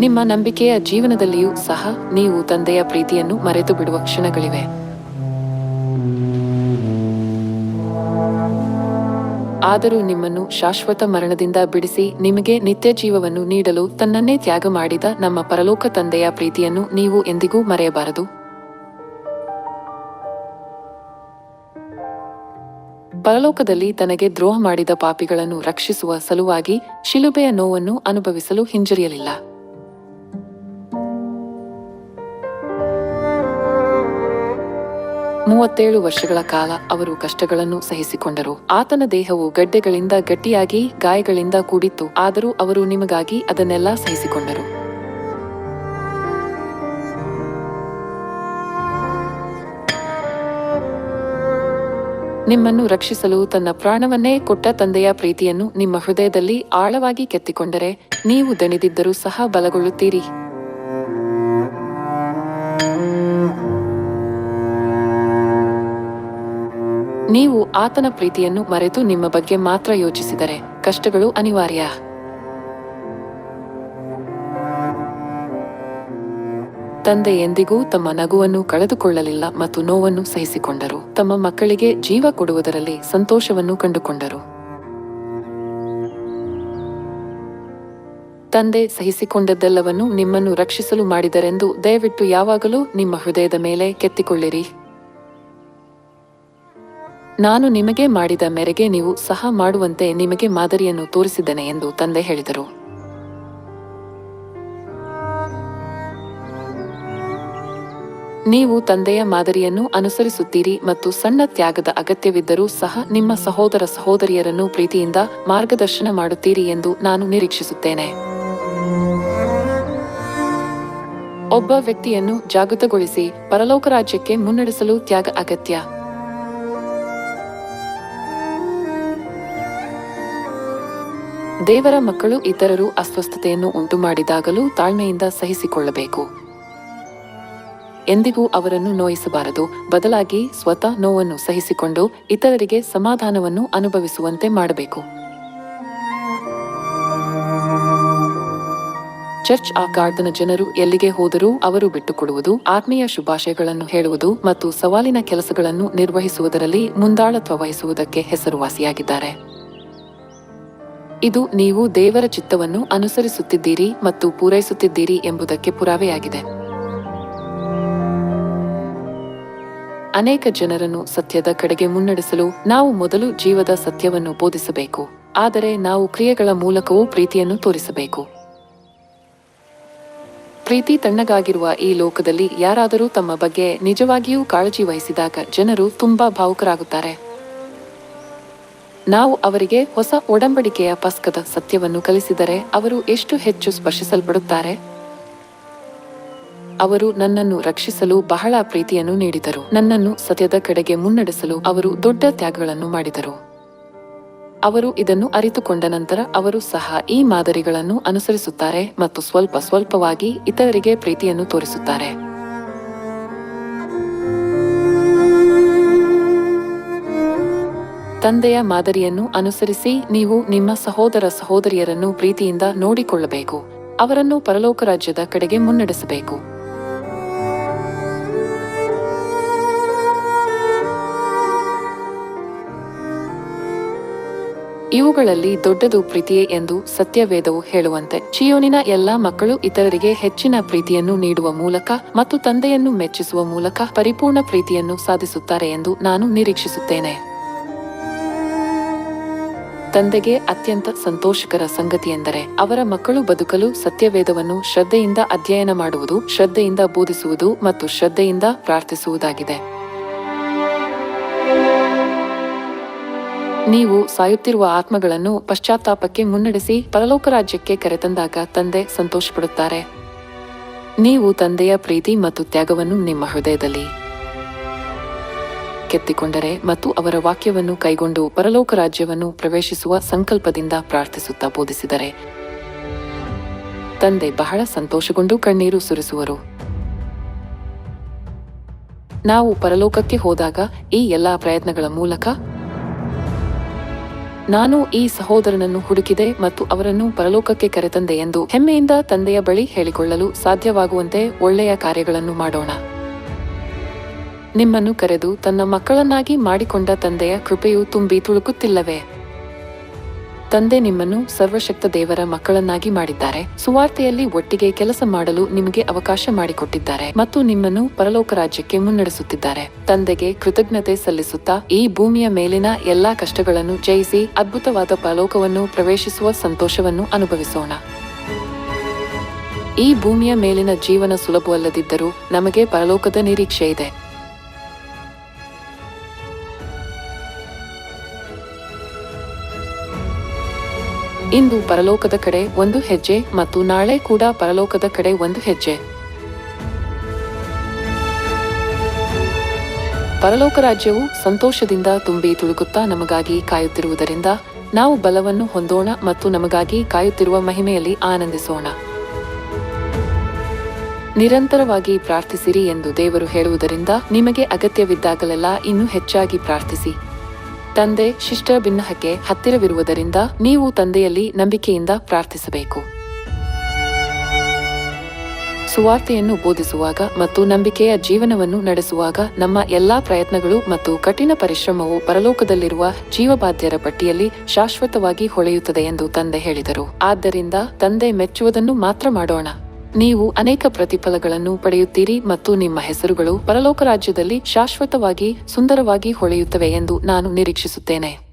ನಿಮ್ಮ ನಂಬಿಕೆಯ ಜೀವನದಲ್ಲಿಯೂ ಸಹ ನೀವು ತಂದೆಯ ಪ್ರೀತಿಯನ್ನು ಮರೆತು ಬಿಡುವ ಕ್ಷಣಗಳಿವೆ. ಆದರೂ ನಿಮ್ಮನ್ನು ಶಾಶ್ವತ ಮರಣದಿಂದ ಬಿಡಿಸಿ ನಿಮಗೆ ನಿತ್ಯ ಜೀವವನ್ನು ನೀಡಲು ತನ್ನನ್ನೇ ತ್ಯಾಗ ಮಾಡಿದ ನಮ್ಮ ಪರಲೋಕ ತಂದೆಯ ಪ್ರೀತಿಯನ್ನು ನೀವು ಎಂದಿಗೂ ಮರೆಯಬಾರದು. ಪರಲೋಕದಲ್ಲಿ ತನಗೆ ದ್ರೋಹ ಮಾಡಿದ ಪಾಪಿಗಳನ್ನು ರಕ್ಷಿಸುವ ಸಲುವಾಗಿ ಶಿಲುಬೆಯ ನೋವನ್ನು ಅನುಭವಿಸಲು ಹಿಂಜರಿಯಲಿಲ್ಲ. 37 ವರ್ಷಗಳ ಕಾಲ ಅವರು ಕಷ್ಟಗಳನ್ನು ಸಹಿಸಿಕೊಂಡರು. ಆತನ ದೇಹವು ಗಡ್ಡೆಗಳಿಂದ ಗಟ್ಟಿಯಾಗಿ ಗಾಯಗಳಿಂದ ಕೂಡಿತ್ತು, ಆದರೂ ಅವರು ನಿಮಗಾಗಿ ಅದನ್ನೆಲ್ಲ ಸಹಿಸಿಕೊಂಡರು. ನಿಮ್ಮನ್ನು ರಕ್ಷಿಸಲು ತನ್ನ ಪ್ರಾಣವನ್ನೇ ಕೊಟ್ಟ ತಂದೆಯ ಪ್ರೀತಿಯನ್ನು ನಿಮ್ಮ ಹೃದಯದಲ್ಲಿ ಆಳವಾಗಿ ಕೆತ್ತಿಕೊಂಡರೆ ನೀವು ದಣಿದಿದ್ದರೂ ಸಹ ಬಲಗೊಳ್ಳುತ್ತೀರಿ. ನೀವು ಆತನ ಪ್ರೀತಿಯನ್ನು ಮರೆತು ನಿಮ್ಮ ಬಗ್ಗೆ ಮಾತ್ರ ಯೋಚಿಸಿದರೆ ಕಷ್ಟಗಳು ಅನಿವಾರ್ಯ. ತಂದೆ ಎಂದಿಗೂ ತಮ್ಮ ನಗುವನ್ನು ಕಳೆದುಕೊಳ್ಳಲಿಲ್ಲ ಮತ್ತು ನೋವನ್ನು ಸಹಿಸಿಕೊಂಡರು. ತಮ್ಮ ಮಕ್ಕಳಿಗೆ ಜೀವ ಕೊಡುವುದರಲ್ಲಿ ಸಂತೋಷವನ್ನು ಕಂಡುಕೊಂಡರು. ತಂದೆ ಸಹಿಸಿಕೊಂಡದ್ದೆಲ್ಲವನ್ನು ನಿಮ್ಮನ್ನು ರಕ್ಷಿಸಲು ಮಾಡಿದರೆಂದು ದಯವಿಟ್ಟು ಯಾವಾಗಲೂ ನಿಮ್ಮ ಹೃದಯದ ಮೇಲೆ ಕೆತ್ತಿಕೊಳ್ಳಿರಿ. ನಾನು ನಿಮಗೆ ಮಾಡಿದ ಮೇರೆಗೆ ನೀವು ಸಹ ಮಾಡುವಂತೆ ನಿಮಗೆ ಮಾದರಿಯನ್ನು ತೋರಿಸಿದ್ದೇನೆ ಎಂದು ತಂದೆ ಹೇಳಿದರು. ನೀವು ತಂದೆಯ ಮಾದರಿಯನ್ನು ಅನುಸರಿಸುತ್ತೀರಿ ಮತ್ತು ಸಣ್ಣ ತ್ಯಾಗದ ಅಗತ್ಯವಿದ್ದರೂ ಸಹ ನಿಮ್ಮ ಸಹೋದರ ಸಹೋದರಿಯರನ್ನು ಪ್ರೀತಿಯಿಂದ ಮಾರ್ಗದರ್ಶನ ಮಾಡುತ್ತೀರಿ ಎಂದು ನಾನು ನಿರೀಕ್ಷಿಸುತ್ತೇನೆ. ಒಬ್ಬ ವ್ಯಕ್ತಿಯನ್ನು ಜಾಗೃತಗೊಳಿಸಿ ಪರಲೋಕ ರಾಜ್ಯಕ್ಕೆ ಮುನ್ನಡೆಸಲು ತ್ಯಾಗ ಅಗತ್ಯ. ದೇವರ ಮಕ್ಕಳು ಇತರರು ಅಸ್ವಸ್ಥತೆಯನ್ನು ಉಂಟುಮಾಡಿದಾಗಲೂ ತಾಳ್ಮೆಯಿಂದ ಸಹಿಸಿಕೊಳ್ಳಬೇಕು. ಎಂದಿಗೂ ಅವರನ್ನು ನೋಯಿಸಬಾರದು, ಬದಲಾಗಿ ಸ್ವತಃ ನೋವನ್ನು ಸಹಿಸಿಕೊಂಡು ಇತರರಿಗೆ ಸಮಾಧಾನವನ್ನು ಅನುಭವಿಸುವಂತೆ ಮಾಡಬೇಕು. ಚರ್ಚ್ ಗಾರ್ಡನ ಜನರು ಎಲ್ಲಿಗೆ ಹೋದರೂ ಅವರು ಬಿಟ್ಟುಕೊಡುವುದು, ಆತ್ಮೀಯ ಶುಭಾಶಯಗಳನ್ನು ಹೇಳುವುದು ಮತ್ತು ಸವಾಲಿನ ಕೆಲಸಗಳನ್ನು ನಿರ್ವಹಿಸುವುದರಲ್ಲಿ ಮುಂದಾಳತ್ವ ವಹಿಸುವುದಕ್ಕೆ ಹೆಸರುವಾಸಿಯಾಗಿದ್ದಾರೆ. ಇದು ನೀವು ದೇವರ ಚಿತ್ತವನ್ನು ಅನುಸರಿಸುತ್ತಿದ್ದೀರಿ ಮತ್ತು ಪೂರೈಸುತ್ತಿದ್ದೀರಿ ಎಂಬುದಕ್ಕೆ ಪುರಾವೆಯಾಗಿದೆ. ಅನೇಕ ಜನರನ್ನು ಸತ್ಯದ ಕಡೆಗೆ ಮುನ್ನಡೆಸಲು ನಾವು ಮೊದಲು ಜೀವದ ಸತ್ಯವನ್ನು ಬೋಧಿಸಬೇಕು, ಆದರೆ ನಾವು ಕ್ರಿಯೆಗಳ ಮೂಲಕವೂ ಪ್ರೀತಿಯನ್ನು ತೋರಿಸಬೇಕು. ಪ್ರೀತಿ ತಣ್ಣಗಾಗಿರುವ ಈ ಲೋಕದಲ್ಲಿ ಯಾರಾದರೂ ತಮ್ಮ ಬಗ್ಗೆ ನಿಜವಾಗಿಯೂ ಕಾಳಜಿ ವಹಿಸಿದಾಗ ಜನರು ತುಂಬಾ ಭಾವುಕರಾಗುತ್ತಾರೆ. ನಾವು ಅವರಿಗೆ ಹೊಸ ಒಡಂಬಡಿಕೆಯ ಪಸ್ಕದ ಸತ್ಯವನ್ನು ಕಲಿಸಿದರೆ ಅವರು ಎಷ್ಟು ಹೆಚ್ಚು ಸ್ಪರ್ಶಿಸಲ್ಪಡುತ್ತಾರೆ. ಅವರು ನನ್ನನ್ನು ರಕ್ಷಿಸಲು ಬಹಳ ಪ್ರೀತಿಯನ್ನು ನೀಡಿದರು. ನನ್ನನ್ನು ಸತ್ಯದ ಕಡೆಗೆ ಮುನ್ನಡೆಸಲು ಅವರು ದೊಡ್ಡ ತ್ಯಾಗಗಳನ್ನು ಮಾಡಿದರು. ಅವರು ಇದನ್ನು ಅರಿತುಕೊಂಡ ನಂತರ ಅವರು ಸಹ ಈ ಮಾದರಿಗಳನ್ನು ಅನುಸರಿಸುತ್ತಾರೆ ಮತ್ತು ಸ್ವಲ್ಪ ಸ್ವಲ್ಪವಾಗಿ ಇತರರಿಗೆ ಪ್ರೀತಿಯನ್ನು ತೋರಿಸುತ್ತಾರೆ. ತಂದೆಯ ಮಾದರಿಯನ್ನು ಅನುಸರಿಸಿ ನೀವು ನಿಮ್ಮ ಸಹೋದರ ಸಹೋದರಿಯರನ್ನು ಪ್ರೀತಿಯಿಂದ ನೋಡಿಕೊಳ್ಳಬೇಕು, ಅವರನ್ನು ಪರಲೋಕ ರಾಜ್ಯದ ಕಡೆಗೆ ಮುನ್ನಡೆಸಬೇಕು. ಇವುಗಳಲ್ಲಿ ದೊಡ್ಡದು ಪ್ರೀತಿಯೇ ಎಂದು ಸತ್ಯವೇದವು ಹೇಳುವಂತೆ ಚೀಯೋನಿನ ಎಲ್ಲಾ ಮಕ್ಕಳು ಇತರರಿಗೆ ಹೆಚ್ಚಿನ ಪ್ರೀತಿಯನ್ನು ನೀಡುವ ಮೂಲಕ ಮತ್ತು ತಂದೆಯನ್ನು ಮೆಚ್ಚಿಸುವ ಮೂಲಕ ಪರಿಪೂರ್ಣ ಪ್ರೀತಿಯನ್ನು ಸಾಧಿಸುತ್ತಾರೆ ಎಂದು ನಾನು ನಿರೀಕ್ಷಿಸುತ್ತೇನೆ. ತಂದೆಗೆ ಅತ್ಯಂತ ಸಂತೋಷಕರ ಸಂಗತಿಯೆಂದರೆ ಅವರ ಮಕ್ಕಳು ಬದುಕಲು ಸತ್ಯವೇದವನ್ನು ಶ್ರದ್ಧೆಯಿಂದ ಅಧ್ಯಯನ ಮಾಡುವುದು, ಶ್ರದ್ಧೆಯಿಂದ ಬೋಧಿಸುವುದು ಮತ್ತು ಶ್ರದ್ಧೆಯಿಂದ ಪ್ರಾರ್ಥಿಸುವುದಾಗಿದೆ. ನೀವು ಸಾಯುತ್ತಿರುವ ಆತ್ಮಗಳನ್ನು ಪಶ್ಚಾತ್ತಾಪಕ್ಕೆ ಮುನ್ನಡೆಸಿ ಪರಲೋಕ ರಾಜ್ಯಕ್ಕೆ ಕರೆತಂದಾಗ ತಂದೆ ಸಂತೋಷಪಡುತ್ತಾರೆ. ನೀವು ತಂದೆಯ ಪ್ರೀತಿ ಮತ್ತು ತ್ಯಾಗವನ್ನು ನಿಮ್ಮ ಹೃದಯದಲ್ಲಿ ಕೆತ್ತಿಕೊಂಡರೆ ಮತ್ತು ಅವರ ವಾಕ್ಯವನ್ನು ಕೈಗೊಂಡು ಪರಲೋಕ ರಾಜ್ಯವನ್ನು ಪ್ರವೇಶಿಸುವ ಸಂಕಲ್ಪದಿಂದ ಪ್ರಾರ್ಥಿಸುತ್ತಾ ಬೋಧಿಸಿದರೆ ತಂದೆ ಬಹಳ ಸಂತೋಷಗೊಂಡು ಕಣ್ಣೀರು ಸುರಿಸುವರು. ನಾವು ಪರಲೋಕಕ್ಕೆ ಹೋದಾಗ ಈ ಎಲ್ಲಾ ಪ್ರಯತ್ನಗಳ ಮೂಲಕ ನಾನು ಈ ಸಹೋದರನನ್ನು ಹುಡುಕಿದೆ ಮತ್ತು ಅವರನ್ನು ಪರಲೋಕಕ್ಕೆ ಕರೆತಂದೆ ಎಂದು ಹೆಮ್ಮೆಯಿಂದ ತಂದೆಯ ಬಳಿ ಹೇಳಿಕೊಳ್ಳಲು ಸಾಧ್ಯವಾಗುವಂತೆ ಒಳ್ಳೆಯ ಕಾರ್ಯಗಳನ್ನು ಮಾಡೋಣ. ನಿಮ್ಮನ್ನು ಕರೆದು ತನ್ನ ಮಕ್ಕಳನ್ನಾಗಿ ಮಾಡಿಕೊಂಡ ತಂದೆಯ ಕೃಪೆಯು ತುಂಬಿ ತುಳುಕುತ್ತಿಲ್ಲವೇ? ತಂದೆ ನಿಮ್ಮನ್ನು ಸರ್ವಶಕ್ತ ದೇವರ ಮಕ್ಕಳನ್ನಾಗಿ ಮಾಡಿದ್ದಾರೆ. ಸುವಾರ್ತೆಯಲ್ಲಿ ಒಟ್ಟಿಗೆ ಕೆಲಸ ಮಾಡಲು ನಿಮಗೆ ಅವಕಾಶ ಮಾಡಿಕೊಟ್ಟಿದ್ದಾರೆ ಮತ್ತು ನಿಮ್ಮನ್ನು ಪರಲೋಕ ರಾಜ್ಯಕ್ಕೆ ಮುನ್ನಡೆಸುತ್ತಿದ್ದಾರೆ. ತಂದೆಗೆ ಕೃತಜ್ಞತೆ ಸಲ್ಲಿಸುತ್ತಾ ಈ ಭೂಮಿಯ ಮೇಲಿನ ಎಲ್ಲಾ ಕಷ್ಟಗಳನ್ನು ಜಯಿಸಿ ಅದ್ಭುತವಾದ ಪರಲೋಕವನ್ನು ಪ್ರವೇಶಿಸುವ ಸಂತೋಷವನ್ನು ಅನುಭವಿಸೋಣ. ಈ ಭೂಮಿಯ ಮೇಲಿನ ಜೀವನ ಸುಲಭವಲ್ಲದಿದ್ದರೂ ನಮಗೆ ಪರಲೋಕದ ನಿರೀಕ್ಷೆ ಇದೆ. ಇಂದು ಪರಲೋಕದ ಕಡೆ ಒಂದು ಹೆಜ್ಜೆ ಮತ್ತು ನಾಳೆ ಕೂಡ ಪರಲೋಕದ ಕಡೆ ಒಂದು ಹೆಜ್ಜೆ. ಪರಲೋಕ ರಾಜ್ಯವು ಸಂತೋಷದಿಂದ ತುಂಬಿ ತುಳುಕುತ್ತಾ ನಮಗಾಗಿ ಕಾಯುತ್ತಿರುವುದರಿಂದ ನಾವು ಬಲವನ್ನು ಹೊಂದೋಣ ಮತ್ತು ನಮಗಾಗಿ ಕಾಯುತ್ತಿರುವ ಮಹಿಮೆಯಲ್ಲಿ ಆನಂದಿಸೋಣ. ನಿರಂತರವಾಗಿ ಪ್ರಾರ್ಥಿಸಿರಿ ಎಂದು ದೇವರು ಹೇಳುವುದರಿಂದ ನಿಮಗೆ ಅಗತ್ಯವಿದ್ದಾಗಲೆಲ್ಲ ಇನ್ನೂ ಹೆಚ್ಚಾಗಿ ಪ್ರಾರ್ಥಿಸಿ. ತಂದೆ ಶಿಷ್ಟ ಭಿನ್ನಹಕ್ಕೆ ಹತ್ತಿರವಿರುವುದರಿಂದ ನೀವು ತಂದೆಯಲ್ಲಿ ನಂಬಿಕೆಯಿಂದ ಪ್ರಾರ್ಥಿಸಬೇಕು. ಸುವಾರ್ತೆಯನ್ನು ಬೋಧಿಸುವಾಗ ಮತ್ತು ನಂಬಿಕೆಯ ಜೀವನವನ್ನು ನಡೆಸುವಾಗ ನಮ್ಮ ಎಲ್ಲಾ ಪ್ರಯತ್ನಗಳು ಮತ್ತು ಕಠಿಣ ಪರಿಶ್ರಮವು ಪರಲೋಕದಲ್ಲಿರುವ ಜೀವಬಾಧ್ಯರ ಪಟ್ಟಿಯಲ್ಲಿ ಶಾಶ್ವತವಾಗಿ ಹೊಳೆಯುತ್ತದೆ ಎಂದು ತಂದೆ ಹೇಳಿದರು. ಆದ್ದರಿಂದ ತಂದೆ ಮೆಚ್ಚುವುದನ್ನು ಮಾತ್ರ ಮಾಡೋಣ. ನೀವು ಅನೇಕ ಪ್ರತಿಫಲಗಳನ್ನು ಪಡೆಯುತ್ತೀರಿ ಮತ್ತು ನಿಮ್ಮ ಹೆಸರುಗಳು ಪರಲೋಕ ರಾಜ್ಯದಲ್ಲಿ ಶಾಶ್ವತವಾಗಿ ಸುಂದರವಾಗಿ ಹೊಳೆಯುತ್ತವೆ ಎಂದು ನಾನು ನಿರೀಕ್ಷಿಸುತ್ತೇನೆ.